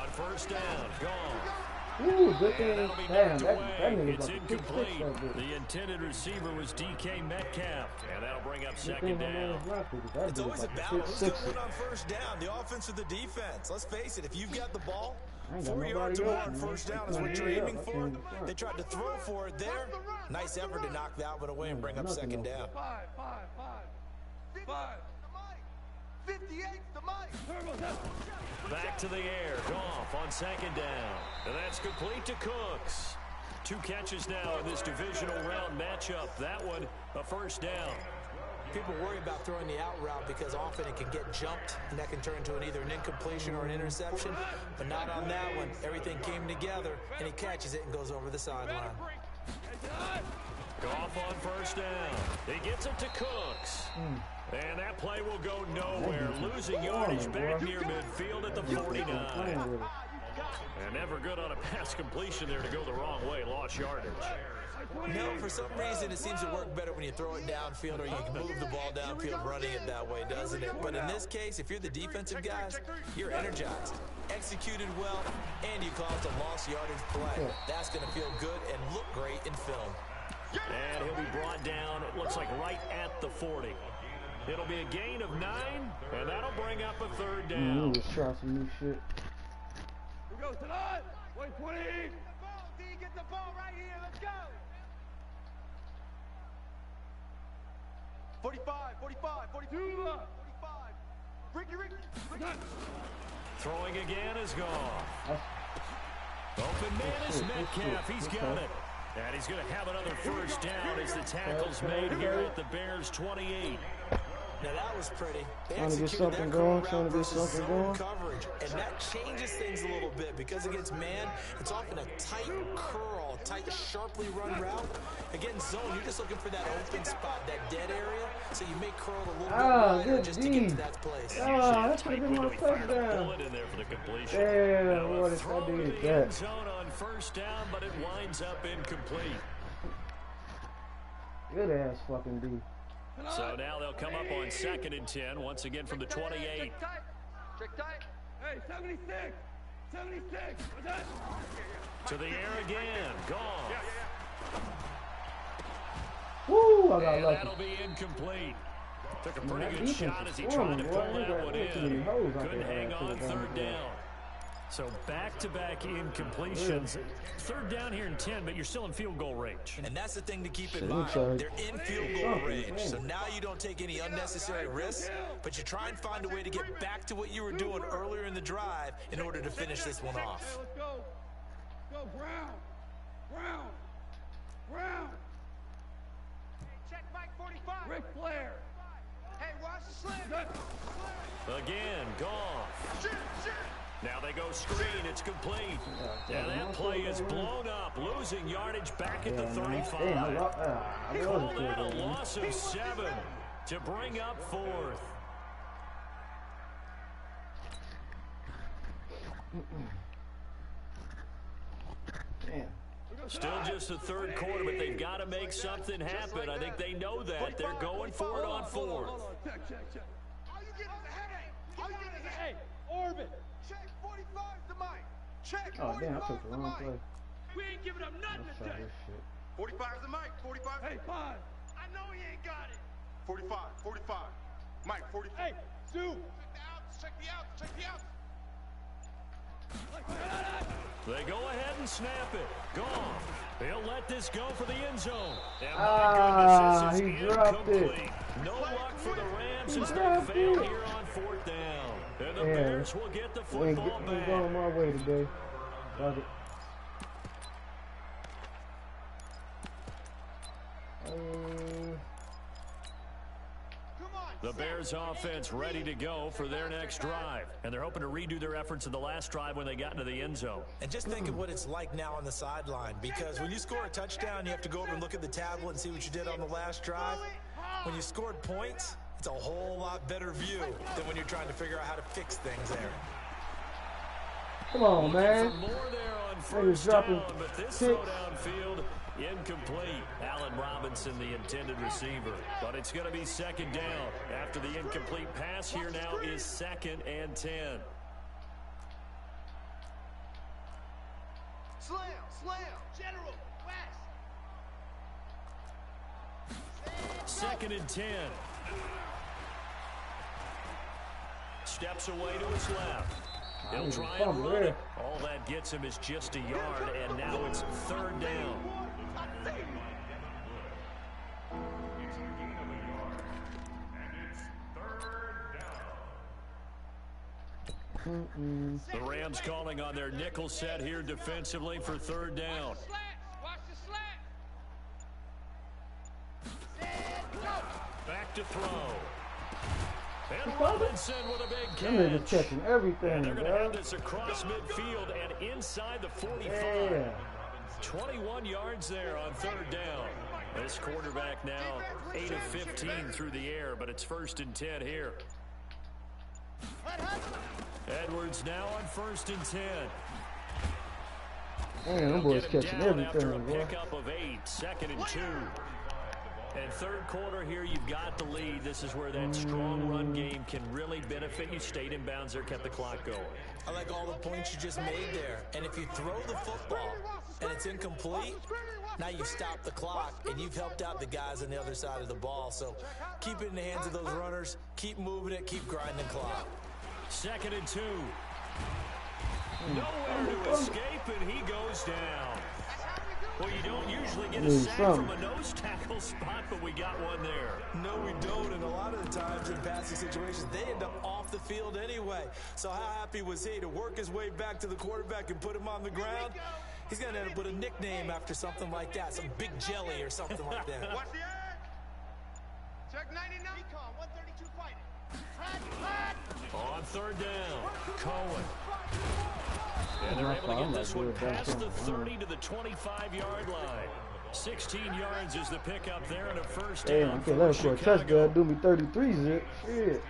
S2: On first down, Goff.
S1: Ooh, good thing.
S2: That'll be
S1: Damn,
S2: knocked
S1: that
S2: away.
S1: nigga's
S2: It's
S1: like a 6'6"
S2: incomplete.
S1: that bitch.
S2: The intended receiver was DK Metcalf, and that'll bring up
S1: Good
S2: second
S1: thing my man
S2: down.
S1: is not because that
S4: It's
S1: dude's
S4: always a
S1: like
S4: battle. Who's
S1: 6'6".
S4: going to win on first down? The offense or the defense? Let's face it, if you've got the ball,
S1: I ain't got
S4: 4 yards or
S1: nobody
S4: more
S1: else,
S4: on
S1: man.
S4: first down is
S1: I'm
S4: what
S1: gonna
S4: you're
S1: hurry
S4: aiming
S1: up. I
S4: for.
S1: can't even front.
S4: They tried to throw for it there. Nice effort to knock that one away and bring up
S1: Nothing
S4: second
S1: else.
S4: down.
S3: 5. 58's the mic.
S2: Back to the air. Goff on second down. And that's complete to Cooks. 2 catches now in this divisional round matchup. That one, a first down.
S4: People worry about throwing the out route because often it can get jumped, and that can turn into either an incompletion or an interception. But not on that one. Everything came together, and he catches it and goes over the sideline.
S2: Goff on first down. He gets it to Cooks. And that play will go nowhere. Losing yardage back near midfield at the 49. And never good on a pass completion there to go the wrong way. Lost yardage.
S4: No, for some reason it seems to work better when you throw it downfield or you can move the ball downfield running it that way, doesn't it? But in this case, if you're the defensive guys, you're energized, executed well, and you caused a lost yardage play. That's going to feel good and look great in film.
S2: And he'll be brought down, it looks like right at the 40. It'll be a gain of 9, and that'll bring up a third down.
S1: Let's try some new shit.
S3: Here goes tonight. Wait, 20. D, get the ball right here. Let's go. 45, 45, 42, 45. Ricky.
S2: Throwing again is gone. Open man is Metcalf. He's got it. And he's going to have another first down as the tackle's made here at the Bears' 28.
S4: Now that was pretty. They
S1: Trying to get
S4: executed
S1: something
S4: that
S1: going,
S4: curl
S1: trying
S4: route
S1: to get
S4: versus
S1: something
S4: zone
S1: going.
S4: coverage, and that changes things a little bit because against man, it's often a tight curl, tight, sharply run route. Against zone, you're just looking for that open spot, that dead area, so you may curl a little bit wider just to get to that place.
S1: That should have been my touchdown.
S2: Bullet in there for the completion.
S1: Damn, what if I
S2: Throw to
S1: did
S2: the end
S1: that?
S2: zone on first down, but it winds up incomplete.
S1: Good ass fucking D.
S2: So now they'll come up on 2nd and 10, once again from the 28.
S3: Check tight. Hey, 76. 76. What's that?
S2: To the air again. Gone.
S1: Woo, I got
S2: And
S1: lucky.
S2: that'll be incomplete. Took a pretty
S1: that
S2: good
S1: defense
S2: shot
S1: is
S2: as he tried
S1: strong,
S2: to
S1: boy.
S2: pull
S1: They
S2: that
S1: got
S2: one
S1: way too many
S2: in.
S1: hoes out
S2: Couldn't
S1: there
S2: hang
S1: that
S2: on
S1: could've done
S2: third
S1: it.
S2: down. So back-to-back incompletions. Third down here in 10, but you're still in field goal range.
S4: And that's the thing to keep in
S1: Shit,
S4: mind.
S1: inside.
S4: They're in field goal range. So now you don't take any unnecessary risks, but you try and find a way to get back to what you were doing earlier in the drive in order to finish this one off.
S3: Let's go. Go, Brown. Check Mike 45. Ric Flair. Hey, watch the slam.
S2: Again, Goff.
S3: Shoot.
S2: Now they go screen. It's complete. And that play is blown up, losing yardage back at the 35.
S1: I
S2: Call that a loss of 7 to bring up 4th.
S1: Damn.
S2: Still just the third quarter, but they've got to make something happen. I think they know that. They're going for it on 4th.
S3: Check. All you get is a headache. Hey, Orbit. Check 45's the mic. Check.
S1: Oh, damn, I took the wrong play.
S3: We ain't giving up nothing
S1: Let's try
S3: today.
S1: this shit.
S3: 45's the mic. 45. Hey, 5. I know he ain't got it. 45. Mike, 45. Hey, Sue. Check the outs.
S2: They go ahead and snap it. Gone. He'll let this go for the end zone. And my goodness, this is
S1: he dropped it.
S2: incomplete. No luck for the Rams as they fail here on 4th down. And the Bears will get the football
S1: Ain't
S2: back.
S1: going my way today. Fuck it.
S2: The Bears offense ready to go for their next drive. And they're hoping to redo their efforts in the last drive when they got into the end zone.
S4: And just think of what it's like now on the sideline, because when you score a touchdown, you have to go over and look at the tablet and see what you did on the last drive. When you scored points, it's a whole lot better view than when you're trying to figure out how to fix things there.
S1: Come on, man.
S2: For more there on
S1: Niggas
S2: first down,
S1: dropping
S2: but this
S1: kicks.
S2: throw downfield, incomplete. Allen Robinson, the intended receiver. But it's going to be 2nd down. After the incomplete pass, here now is 2nd and 10.
S3: Slam. General, west.
S2: 2nd and 10. Steps away to his left. He'll try and run it. All that gets him is just a yard, and now it's 3rd down.
S5: It's a gain of a yard, and it's 3rd down.
S2: The Rams calling on their nickel set here defensively for 3rd down.
S3: Watch the slat.
S2: Back to throw. And Robinson with a big
S1: Them niggas
S2: catch.
S1: catching everything,
S2: They're going to
S1: bro.
S2: have this across midfield and inside the 45.
S1: Yeah.
S2: 21 yards there on 3rd down. This quarterback now 8 of 15 through the air, but it's 1st and 10 here. Edwards now on 1st and 10.
S1: Man, them boys
S2: Get him
S1: catching
S2: down after a
S1: everything, boy.
S2: pickup of 8, 2nd and 2. And 3rd quarter here, you've got the lead. This is where that strong run game can really benefit you. Stayed in bounds there, kept the clock going.
S4: I like all the points you just made there. And if you throw the football and it's incomplete, now you stop the clock and you've helped out the guys on the other side of the ball. So keep it in the hands of those runners. Keep moving it. Keep grinding clock.
S2: 2nd and 2. Nowhere to escape, and he goes down. Well, you don't usually get a sack from a nose tackle spot, but we got one there.
S4: No, we don't, and a lot of the times in passing situations, they end up off the field anyway. So how happy was he to work his way back to the quarterback and put him on the ground? He's going to end up with a nickname after something like that, some Big Jelly or something like that.
S3: Watch the edge. Check 99. Recon, 132 fighting.
S2: On 3rd down, Cohen. And they're able to get this one past the 30 to the 25-yard line. 16 yards is the pickup there and a 1st down.
S1: Damn, I can't let him score a touchdown. Do me 33 zip. Shit.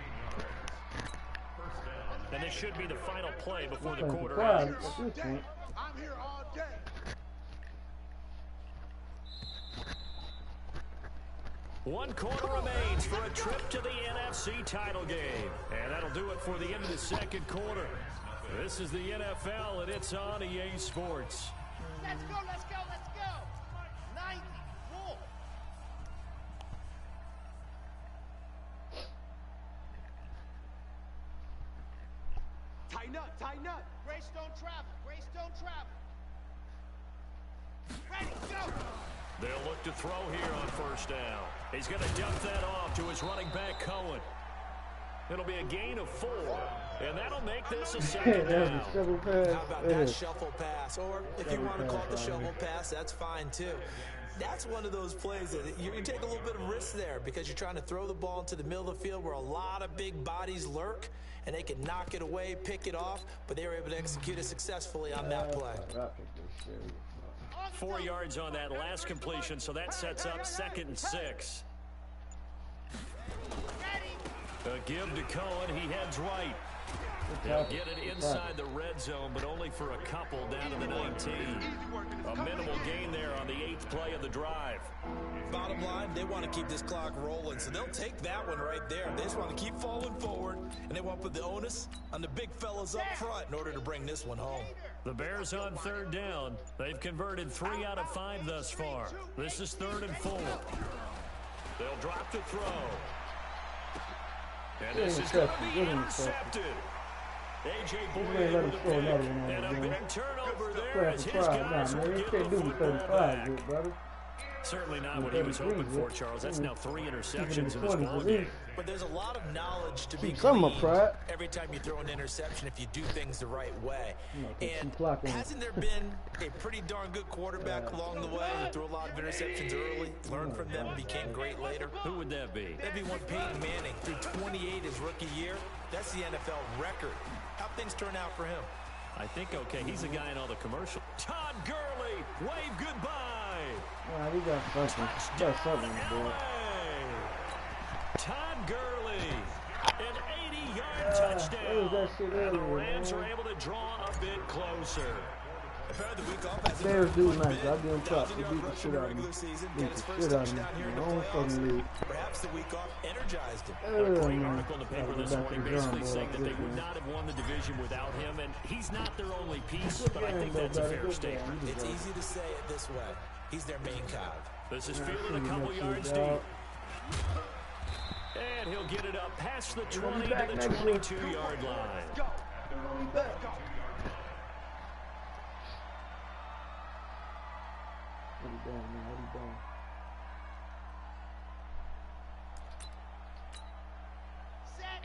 S2: And this should be the final play before the quarter
S1: Quiet
S2: ends.
S1: at this point.
S3: I'm here all day.
S2: One quarter remains for a trip to the NFC title game. And that'll do it for the end of the 2nd quarter. This is the NFL, and it's on EA Sports.
S3: Let's go. 90. Wolf. Tighten up. Grace don't travel. Ready, go.
S2: They'll look to throw here on 1st down. He's going to dump that off to his running back, Cohen. It'll be a gain of 4, and that'll make this a 2nd down.
S4: How about that shuffle pass? Or if you want to call it the shovel pass, that's fine too. That's one of those plays that you take a little bit of risk there because you're trying to throw the ball into the middle of the field where a lot of big bodies lurk, and they can knock it away, pick it off, but they were able to execute it successfully on that play.
S2: 4 yards on that last completion, so that sets up 2nd and 6. A give to Cohen. He heads right. They'll get it inside the red zone, but only for a couple down to the 19. A minimal gain there on the 8th play of the drive.
S4: Bottom line, they want to keep this clock rolling, so they'll take that one right there. They just want to keep falling forward, and they want to put the onus on the big fellas up front in order to bring this one home.
S2: The Bears on 3rd down. They've converted 3 out of 5 thus far. This is 3rd and 4. They'll drop the throw. And this is going to be intercepted. A.J. Boyd with a pick, and a big turnover there as his guys will get the football back. Certainly not what he was hoping for, Charles. That's now 3 interceptions in this ballgame.
S4: But there's a lot of knowledge to be
S1: Some
S4: gleaned
S1: of pride.
S4: every time you throw an interception if you do things the right way. And hasn't there been a pretty darn good quarterback along the way who threw a lot of interceptions early, learned from them, became great later?
S2: Who would that be?
S4: That'd be one Peyton Manning, threw 28 his rookie year. That's the NFL record. How'd things turn out for him?
S2: I think, okay, he's a guy in all the commercials. Todd Gurley, wave goodbye.
S1: Nah, he got something, boy.
S2: Todd Gurley, an 80-yard touchdown.
S1: That shit
S2: And the
S1: earlier,
S2: Rams
S1: man.
S2: are able to draw a bit closer.
S4: Apparently the week off has
S1: Bears do nice. I give them props. They beat the shit out of me. Beat the shit out of me. My own fucking league.
S4: Perhaps the week off energized him.
S2: A great article in the paper this morning basically saying that they would not have won the division without him, and he's not their only piece, but I think that's a fair statement.
S4: It's easy to say it this way. He's their main cog.
S2: This is fielded a couple yards deep. And he'll get it up past the 20 to the 22-yard line.
S1: Go. What are you doing, man? What are you doing?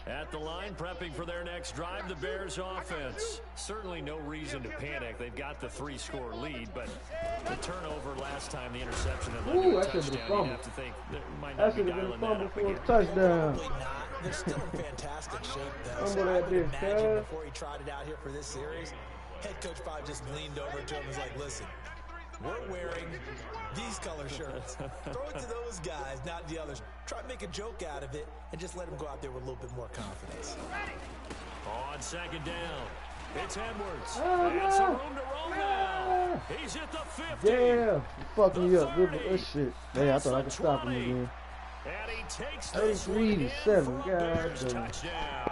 S2: At the line, prepping for their next drive, the Bears offense. Certainly no reason to panic. They've got the 3-score lead, but the turnover last time, the interception that led to a touchdown, you'd have to think there might not be dialing that up again.
S1: Touchdown.
S4: Probably not. They're still in fantastic shape, though.
S1: Remember
S4: So I
S1: that
S4: would
S1: big
S4: imagine
S1: pass?
S4: before he trotted out here for this series, head coach probably just leaned over to him and was like, listen, we're wearing these color shirts. Throw it to those guys, not the others. Try to make a joke out of it and just let them go out there with a little bit more confidence.
S2: On second down, it's Edwards. And some room to roll now. He's at the 50.
S1: Yeah, you fucking me up. Good shit. Hey, I thought I could stop him again.
S2: And he takes this
S1: 33 to 7. God
S2: Bears
S1: damn.
S2: touchdown.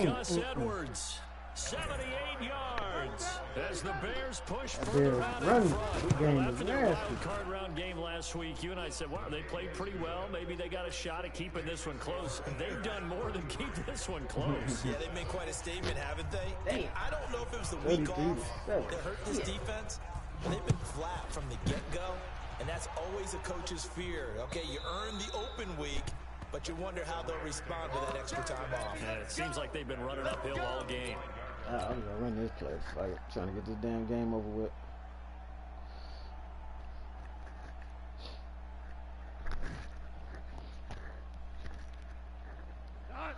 S2: Gus Edwards, 78 yards. As the Bears push further
S1: Bears
S2: out in
S1: running.
S2: front.
S1: This game
S2: After
S1: is
S2: the
S1: nasty.
S2: wild card round game last week, you and I said, well, they played pretty well. Maybe they got a shot at keeping this one close. They've done more than keep this one close.
S4: Yeah, they've made quite a statement, haven't they?
S1: Damn.
S4: I don't know if it was the week
S1: 33
S4: off
S1: to 7.
S4: that hurt this defense, but they've been flat from the get-go, and that's always a coach's fear. Okay, you earn the open week, but you wonder how they'll respond with that extra time off.
S2: And it seems like they've been running uphill all game.
S1: I'm gonna run this play. Like, trying to get this damn game over with.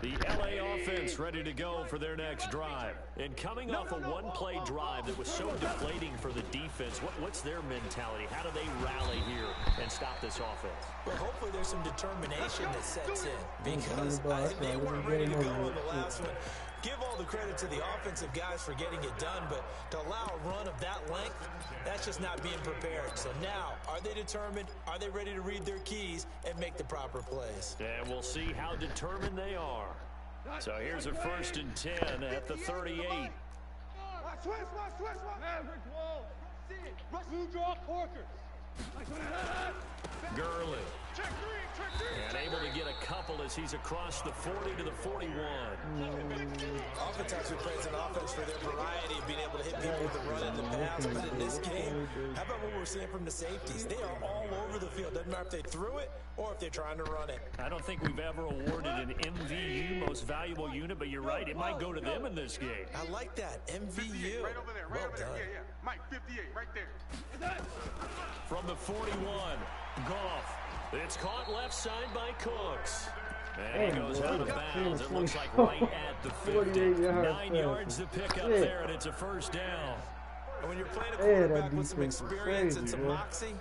S2: The LA offense ready to go for their next drive. And coming off a one-play drive that was so deflating for the defense, what's their mentality? How do they rally here and stop this offense?
S4: Well, hopefully there's some determination that sets in, because they weren't ready to go on the last one. Give all the credit to the offensive guys for getting it done, but to allow a run of that length, that's just not being prepared. So now, are they determined? Are they ready to read their keys and make the proper plays?
S2: And we'll see how determined they are. So here's a 1st and 10 at the 38.
S3: Switch. Maverick wall. Blue draw corkers.
S2: Gurley.
S3: Check three.
S2: And able to get a couple as he's across the 40 to the 41.
S4: Oftentimes we praise an offense for their variety of being able to hit people with the run and the pass, but in this game, how about what we're seeing from the safeties? They are all over the field. Doesn't matter if they threw it or if they're trying to run it.
S2: I don't think we've ever awarded an MVU, most valuable unit, but you're right, it might go to them in this game.
S4: I like that. MVU.
S3: Right over there.
S4: Well done.
S3: Yeah. Mike, 58, right there.
S2: From the 41, Goff. It's caught left side by Cooks. And he goes out of bounds. It looks like right at the 50. 9 yards to pick up there, and it's a 1st down.
S4: And when you're playing a quarterback with some experience and some moxie,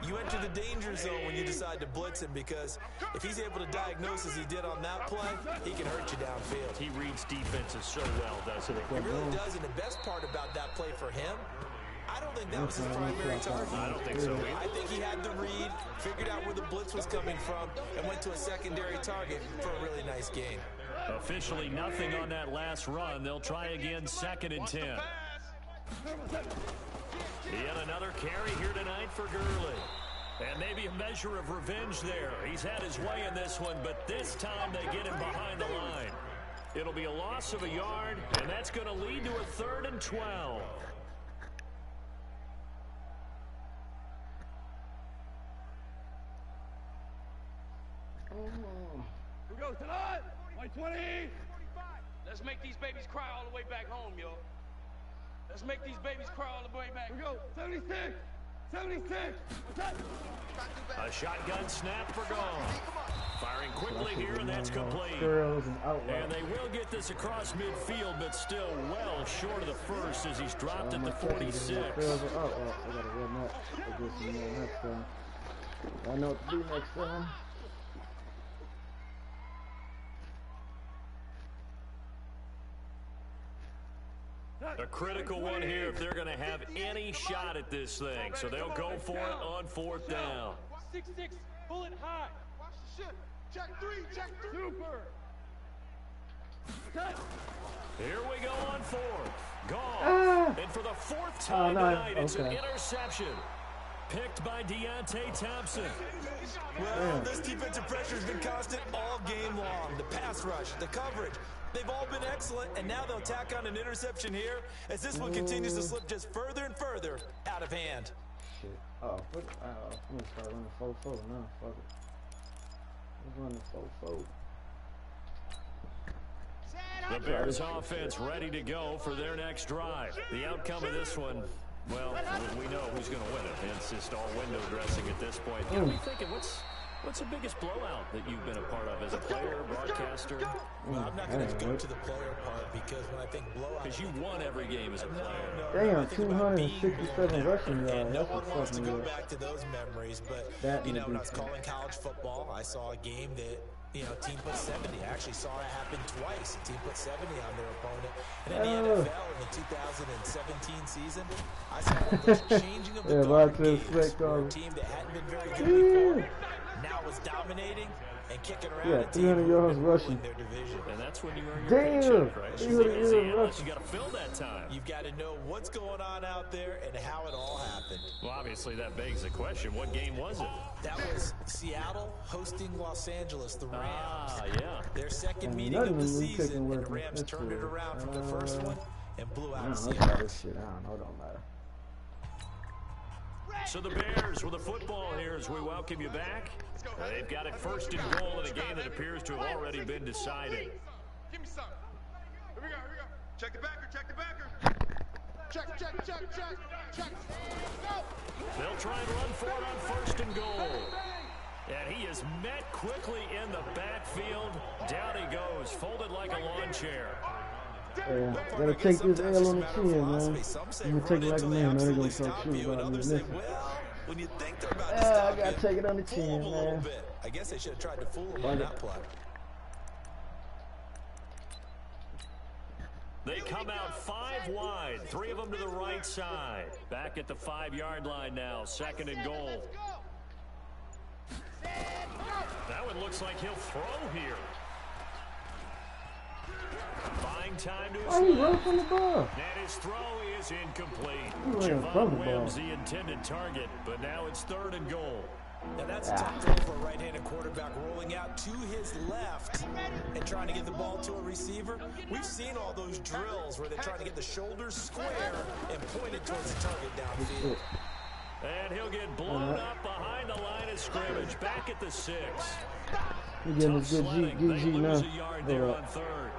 S4: you enter the danger zone when you decide to blitz him, because if he's able to diagnose as he did on that play, he can hurt you downfield.
S2: He reads defenses so well, doesn't he?
S4: He really does, and the best part about that play for him, I don't think that was his primary target.
S2: I don't think so either.
S4: I think he had the read, figured out where the blitz was coming from, and went to a secondary target for a really nice game.
S2: Officially nothing on that last run. They'll try again, 2nd and 10. Yet another carry here tonight for Gurley. And maybe a measure of revenge there. He's had his way in this one, but this time they get him behind the line. It'll be a loss of a yard, and that's going to lead to a 3rd and 12.
S3: Here we go, tonight. 120. Let's make these babies cry all the way back home, yo. Let's make these babies cry all the way back. Here we go, 76. What's that?
S2: A shotgun snap for Goff. Firing quickly here, and that's complete. And they will get this across midfield, but still well short of the first as he's dropped at the 46.
S1: I gotta run that. I guess you know next time. I know what to do next time.
S2: A critical one here if they're going to have any shot at this thing. So they'll go for it on 4th down.
S3: 6-6, pull it high. Watch the shit. Check 3, check 3. Super.
S2: Here we go on 4th. Gone. And for the 4th time tonight, it's an interception. Picked by Deontay Thompson.
S4: Well, this defensive pressure has been constant all game long. The pass rush, the coverage, they've all been excellent, and now they'll tack on an interception here as this one continues to slip just further and further out of hand.
S1: Shit. Oh, I'm going to start running 4-4 now. Fuck it. Let's run the 4-4.
S2: The Bears offense ready to go for their next drive. The outcome of this one, well, we know who's going to win it. It's just all window dressing at this point. Got me thinking, what's the biggest blowout that you've been a part of as a player, broadcaster?
S4: Well, I'm not going to go to the player part because when I think blowout...
S2: Because you won every game as a player.
S1: Damn, 267 rushing yards.
S4: No one wants to go back to those memories, but, you know, when I was calling college football, I saw a game that... You know, team put 70. I actually saw it happen twice. A team put 70 on their opponent. And in the NFL in the 2017 season, I saw this changing of the guard gears where a team that hadn't been very good before now was dominating and kicking around a team who win their division.
S2: And that's when you earn your paycheck, right? You got to fill that time.
S4: You've got to know what's going on out there and how it all happened.
S2: Well, obviously that begs the question, what game was it?
S4: That was Seattle hosting Los Angeles, the Rams.
S2: Ah, yeah.
S4: Their second meeting of the season, and the Rams turned it around from the first one and blew out Seattle.
S1: I don't know, it don't matter.
S2: So the Bears with the football here as we welcome you back. They've got it 1st and goal in a game that appears to have already been decided.
S3: Give me some. Here we go, here we go. Check the backer, check the backer. Check, check, check, check, check. Go.
S2: They'll try and run for it on 1st and goal. And he is met quickly in the backfield. Down he goes, folded like a lawn chair.
S1: Yeah, gotta take this L on the chin, man. You can take it like a man, they're gonna start shooting about me. Listen.
S4: When you think they're about to stop
S1: I gotta take it on the chin, man.
S4: I guess they should have tried to fool him on that play.
S2: They come out 5 wide, 3 of them to the right side. Back at the 5-yard line now, 2nd and goal. That one looks like he'll throw here. Buying time to his left.
S1: From the ball.
S2: And his throw is incomplete. Javon Wims the intended target, but now it's 3rd and goal.
S4: Now that's a tough throw for a right-handed quarterback, rolling out to his left and trying to get the ball to a receiver. We've seen all those drills where they're trying to get the shoulders square and pointed towards the target downfield.
S2: And he'll get blown up behind the line of scrimmage, back at the 6.
S1: You're getting a good GG now.
S2: Lose a yard there on 3rd.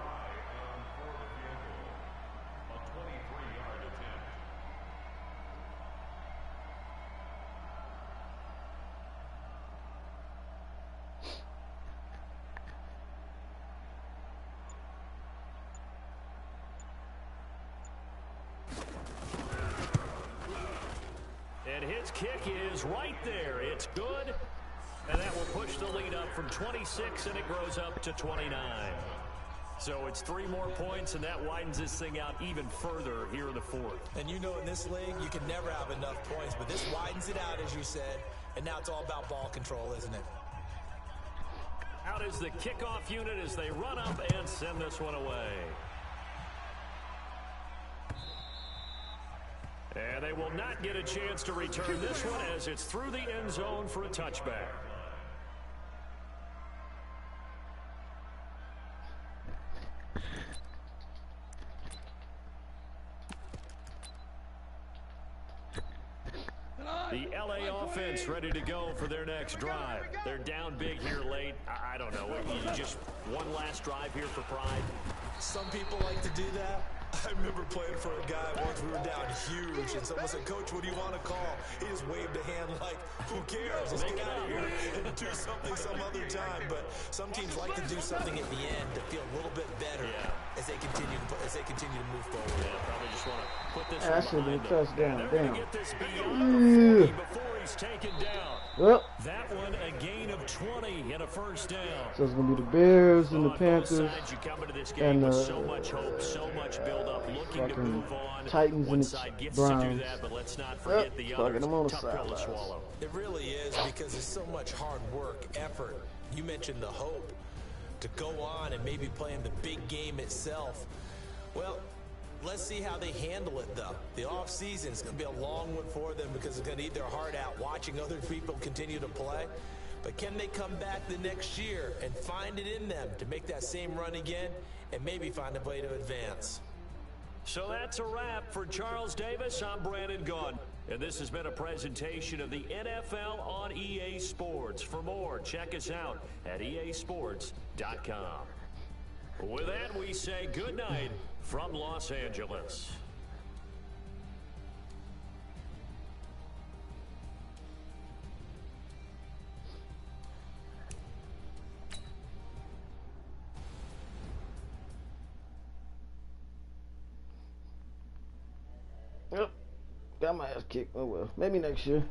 S2: And his kick is right there. It's good. And that will push the lead up from 26, and it grows up to 29. So it's 3 more points, and that widens this thing out even further here in the 4th.
S4: And you know in this league, you can never have enough points, but this widens it out, as you said, and now it's all about ball control, isn't it?
S2: Out is the kickoff unit as they run up and send this one away. And they will not get a chance to return this one as it's through the end zone for a touchback. The LA offense ready to go for their next drive. They're down big here late. I don't know. Just one last drive here for pride.
S4: Some people like to do that. I remember playing for a guy once. We were down huge, and someone said, "Coach, what do you want to call?" He just waved a hand like, "Who cares? Let's get out of here and do something some other time." But some teams like to do something at the end to feel a little bit better as they continue to move forward.
S2: Yeah, probably just want to put this
S1: that should be a touchdown.
S2: Damn. Get this beyond the 40 before he's taken down.
S1: Well,
S2: That one a gain of 20 and a first down.
S1: so it's gonna be the Bears and the
S2: On both
S1: Panthers
S2: sides, you come into this
S1: and
S2: game with
S1: the
S2: so much hope, so much build-up, looking to
S1: fucking
S2: move on.
S1: Titans
S2: One
S1: and the
S2: side gets
S1: Browns.
S2: to do that, but let's not forget the
S1: fuck
S2: others.
S1: it, I'm on the
S2: Tough pill to
S1: sidelines.
S2: swallow.
S4: It really is, because there's so much hard work, effort. You mentioned the hope to go on and maybe play in the big game itself. Well, let's see how they handle it, though. The offseason is going to be a long one for them because it's going to eat their heart out watching other people continue to play. But can they come back the next year and find it in them to make that same run again and maybe find a way to advance?
S2: So that's a wrap for Charles Davis. I'm Brandon Gunn. And this has been a presentation of the NFL on EA Sports. For more, check us out at easports.com. With that, we say good night from Los Angeles.
S1: Yep. Got my ass kicked. Oh well. Maybe next year.